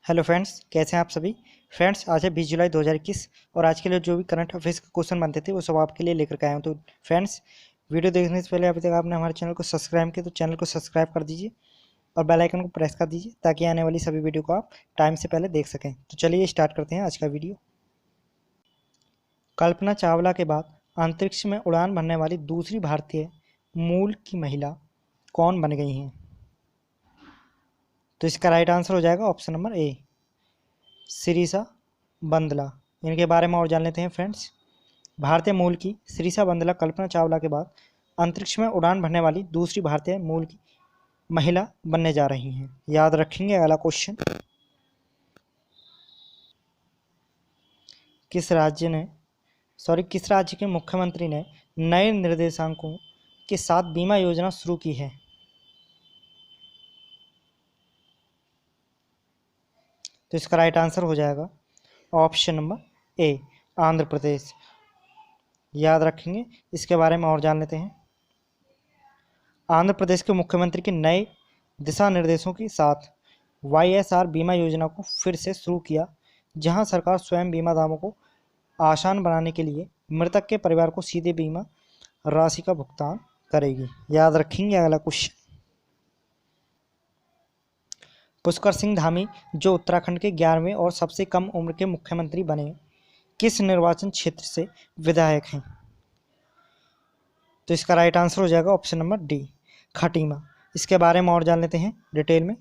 Hello friends, कैसे हैं आप सभी। फ्रेंड्स, आज है 20 जुलाई 2021 और आज के लिए जो भी करंट अफेयर्स के क्वेश्चन बनते थे वो सब आपके लिए लेकर के आया हूँ। तो फ्रेंड्स, वीडियो देखने से पहले अभी तक आपने हमारे चैनल को सब्सक्राइब किया तो चैनल को सब्सक्राइब कर दीजिए और बेल आइकन को प्रेस कर दीजिए ताकि आने वाली सभी वीडियो को आप टाइम से पहले देख सकें। तो चलिए स्टार्ट करते हैं आज का वीडियो। कल्पना चावला के बाद अंतरिक्ष में उड़ान भरने वाली दूसरी भारतीय मूल की महिला कौन बन गई हैं? तो इसका राइट आंसर हो जाएगा option number A, Sirisa Bandla. इनके बारे में और जान लेते हैं फ्रेंड्स। भारतीय मूल की सिरिसा बंदला कल्पना चावला के बाद अंतरिक्ष में उड़ान भरने वाली दूसरी भारतीय मूल की महिला बनने जा रही हैं। याद रखेंगे अगला क्वेश्चन। किस राज्य के मुख्यमंत्री ने नए निर्देशांकों के साथ बीमा योजना शुरू की है? तो इसका राइट आंसर हो जाएगा option number A, Andhra Pradesh. याद रखेंगे। इसके बारे में और जान लेते हैं। आंध्र प्रदेश के मुख्यमंत्री के नए दिशा निर्देशों के साथ YSR बीमा योजना को फिर से शुरू किया, जहां सरकार स्वयं बीमा दावों को आसान बनाने के लिए मृतक के परिवार को सीधे बीमा राशि का भुगतान करेगी। याद रखेंगे अगला क्वेश्चन। पुष्कर सिंह धामी जो उत्तराखंड के 11वें और सबसे कम उम्र के मुख्यमंत्री बने, किस निर्वाचन क्षेत्र से विधायक हैं? तो इसका राइट आंसर हो जाएगा ऑप्शन नंबर डी, खटीमा। इसके बारे में और जान लेते हैं डिटेल में।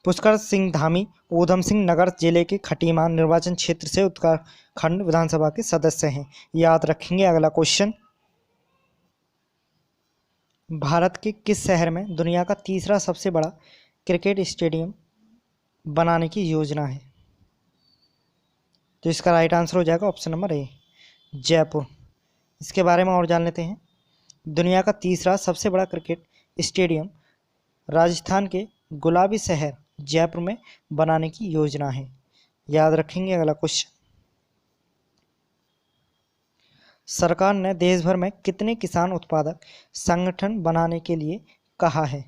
पुष्कर सिंह धामी ऊधम सिंह नगर जिले के खटीमा निर्वाचन क्षेत्र से उत्तराखंड विधानसभा के सदस्य हैं। याद रखेंगे अगला क्वेश्चन। भारत के किस शहर में दुनिया का तीसरा सबसे बड़ा क्रिकेट स्टेडियम बनाने की योजना है? तो इसका राइट आंसर हो जाएगा ऑप्शन नंबर ए, जयपुर। इसके बारे में और जान लेते हैं। दुनिया का तीसरा सबसे बड़ा क्रिकेट स्टेडियम राजस्थान के गुलाबी शहर जयपुर में बनाने की योजना है। याद रखेंगे अगला क्वेश्चन। सरकार ने देश भर में कितने किसान उत्पादक संगठन बनाने के लिए कहा है?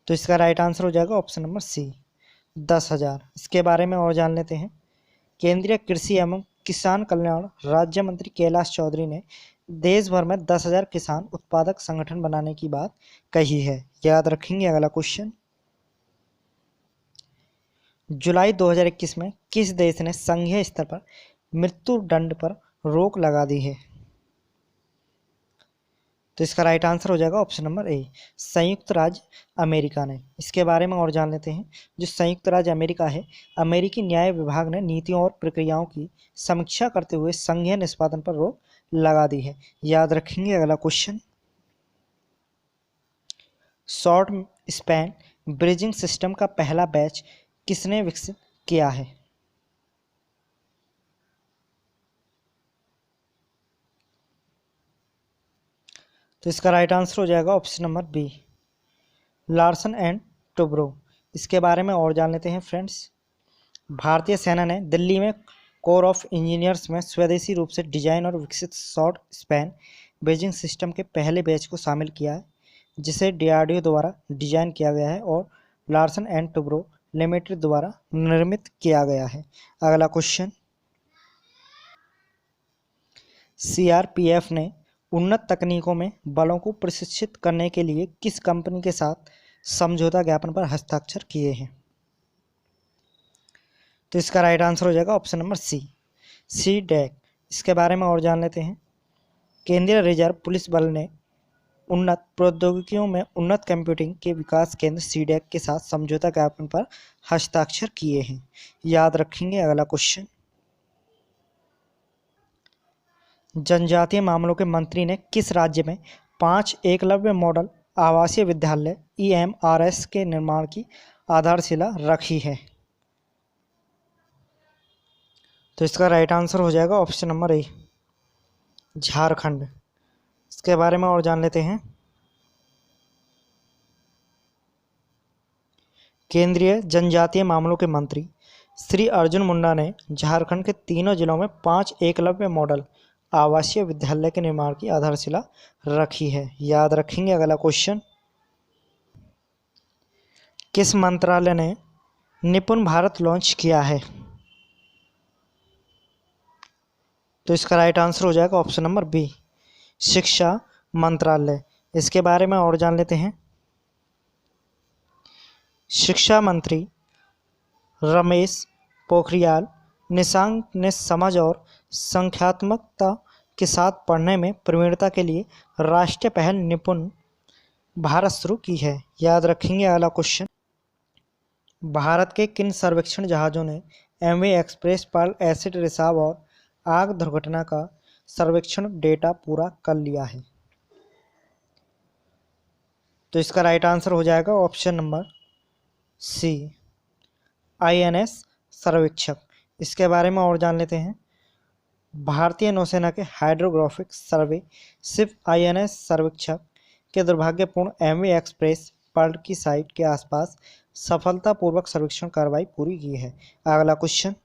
तो इसका राइट आंसर हो जाएगा ऑप्शन नंबर सी, 10,000। इसके बारे में और जान लेते हैं। केंद्रीय कृषि एवं किसान कल्याण राज्य मंत्री कैलाश चौधरी ने देश भर में 10,000 किसान उत्पादक संगठन बनाने की बात कही है। याद रखेंगे अगला क्वेश्चन। जुलाई 2021 में किस देश ने संघीय स्तर पर मृत्यु दंड पर रोक लगा दी है? तो इसका राइट आंसर हो जाएगा ऑप्शन नंबर ए, संयुक्त राज्य अमेरिका ने। इसके बारे में और जान लेते हैं। जो संयुक्त राज्य अमेरिका है, अमेरिकी न्याय विभाग ने नीतियों और प्रक्रियाओं की समीक्षा करते हुए संघीय निष्पादन पर रोक लगा दी है। याद रखेंगे अगला question. Short span bridging system का पहला बैच किसने विकसित किया है? तो इसका राइट आंसर हो जाएगा option number B, Larsen and Toubro. इसके बारे में और जान लेते हैं फ्रेंड्स। भारतीय सेना ने दिल्ली में कोर ऑफ इंजीनियर्स में स्वदेशी रूप से डिजाइन और विकसित शॉर्ट स्पैन ब्रिजिंग सिस्टम के पहले बैच को शामिल किया है, जिसे DRDO द्वारा डिजाइन किया गया है और लार्सन एंड टुब्रो लिमिटेड द्वारा निर्मित किया गया है। अगला क्वेश्चन। CRPF ने उन्नत तकनीकों में बलों को प्रशिक्षित करने के लिए किस कंपनी के साथ समझौता ज्ञापन पर हस्ताक्षर किए हैं? तो इसका राइट आंसर हो जाएगा ऑप्शन नंबर सी, CDAC। इसके बारे में और जान लेते हैं। केंद्रीय रिजर्व पुलिस बल ने उन्नत प्रौद्योगिकियों में उन्नत कंप्यूटिंग के विकास केंद्र CDAC के साथ समझौता ज्ञापन पर हस्ताक्षर किए हैं। याद रखेंगे अगला क्वेश्चन। जनजातीय मामलों के मंत्री ने किस राज्य में 5 एकलव्य मॉडल आवासीय विद्यालय EMRS के निर्माण की आधारशिला रखी है? तो इसका राइट आंसर हो जाएगा ऑप्शन नंबर ए, झारखंड। इसके बारे में और जान लेते हैं। केंद्रीय जनजातीय मामलों के मंत्री श्री अर्जुन मुंडा ने झारखंड के तीनों जिलों में 5 एकलव्य मॉडल आवासीय विद्यालय के निर्माण की आधारशिला रखी है। याद रखेंगे अगला क्वेश्चन। किस मंत्रालय ने निपुण भारत लॉन्च किया है? तो इसका राइट आंसर हो जाएगा ऑप्शन नंबर बी, शिक्षा मंत्रालय। इसके बारे में और जान लेते हैं। शिक्षा मंत्री रमेश पोखरियाल निशंक ने समझ और संख्यात्मकता के साथ पढ़ने में प्रवीणता के लिए राष्ट्रीय पहल निपुण भारत शुरू की है। याद रखेंगे अगला क्वेश्चन। भारत के किन सर्वेक्षण जहाज़ों ने एमवी एक्सप्रेस पर्ल एसिड रिसाव और आग दुर्घटना का सर्वेक्षण डेटा पूरा कर लिया है? तो इसका राइट आंसर हो जाएगा ऑप्शन नंबर सी, आईएनएस सर्वेक्षक। इसके बारे में और जान लेते हैं। भारतीय नौसेना के हाइड्रोग्राफिक सर्वे शिप आईएनएस सर्वेक्षक के दुर्भाग्यपूर्ण एमवी एक्सप्रेस पर्ल की साइट के आसपास सफलतापूर्वक सर्वेक्षण कार्रवाई पूरी की है। अगला क्वेश्चन।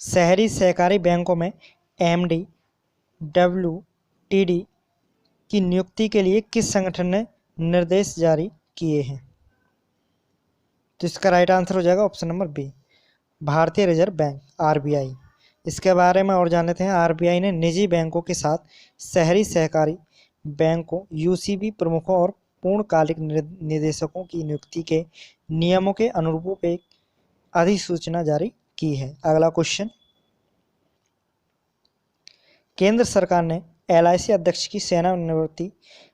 शहरी सहकारी बैंकों में एमडी डब्ल्यूटीडी की नियुक्ति के लिए किस संगठन ने निर्देश जारी किए हैं? तो इसका राइट आंसर हो जाएगा ऑप्शन नंबर बी, भारतीय रिजर्व बैंक आरबीआई। इसके बारे में और जान लेते हैं। आरबीआई ने निजी बैंकों के साथ शहरी सहकारी बैंकों यूसीबी प्रमुखों और पूर्णकालिक निदेशकों की नियुक्ति के नियमों के अनुरूप एक अधिसूचना जारी की है। अगला क्वेश्चन। केंद्र सरकार ने एलआईसी अध्यक्ष की सेवानिवृत्ति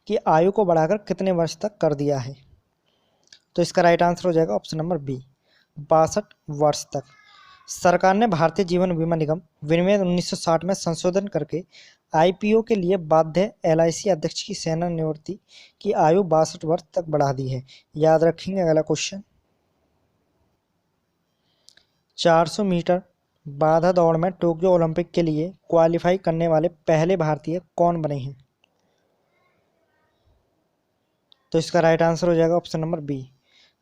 की आयु को बढ़ाकर कितने वर्ष तक कर दिया है? तो इसका राइट आंसर हो जाएगा ऑप्शन नंबर बी, 62 वर्ष तक। सरकार ने भारतीय जीवन बीमा निगम विनियम 1960 में संशोधन करके आईपीओ के लिए बाध्य एलआईसी अध्यक्ष की सेवानिवृत्ति की आयु 62 वर्ष तक बढ़ा दी है। याद रखेंगे अगला क्वेश्चन। 400 मीटर बाधा दौड़ में टोक्यो ओलंपिक के लिए क्वालिफाई करने वाले पहले भारतीय कौन बने हैं? तो इसका राइट आंसर हो जाएगा ऑप्शन नंबर बी,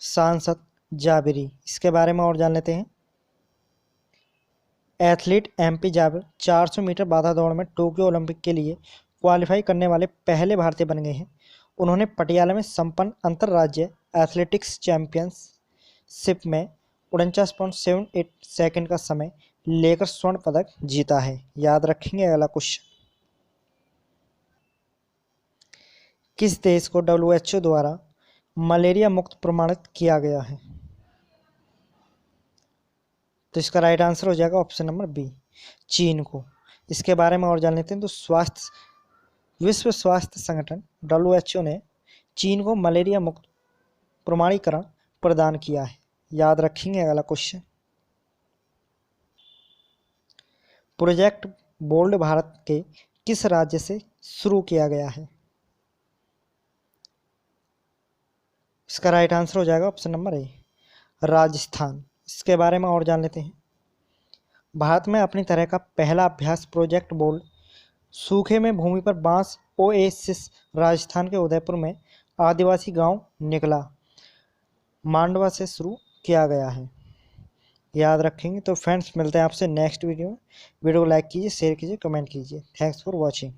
सांसद जाबिरी। इसके बारे में और जान लेते हैं। एथलीट एमपी जाबिर 400 मीटर बाधा दौड़ में टोक्यो ओलंपिक के लिए क्वालिफाई करने वाले पहले भारतीय बन गए हैं। उन्होंने पटियाला में संपन्न अंतर्राज्यीय एथलेटिक्स चैंपियनशिप में 49.78 सेकंड का समय लेकर स्वर्ण पदक जीता है। याद रखेंगे अगला क्वेश्चन। किस देश को डब्ल्यूएचओ द्वारा मलेरिया मुक्त प्रमाणित किया गया है? तो इसका राइट आंसर हो जाएगा ऑप्शन नंबर बी, चीन को। इसके बारे में और जान लेते हैं। तो विश्व स्वास्थ्य संगठन डब्ल्यूएचओ ने चीन को मलेरिया मुक्त प्रमाणीकरण प्रदान किया है। याद रखेंगे अगला क्वेश्चन। प्रोजेक्ट बोल्ड भारत के किस राज्य से शुरू किया गया है? इसका राइट आंसर हो जाएगा ऑप्शन नंबर ए, राजस्थान। इसके बारे में और जान लेते हैं। भारत में अपनी तरह का पहला अभ्यास प्रोजेक्ट बोल्ड सूखे में भूमि पर बांस ओएसिस राजस्थान के उदयपुर में आदिवासी गांव निकला मांडवा से शुरू किया गया है। याद रखेंगे। तो फ्रेंड्स, मिलते हैं आपसे नेक्स्ट वीडियो में। वीडियो को लाइक कीजिए, शेयर कीजिए, कमेंट कीजिए। Thanks for watching.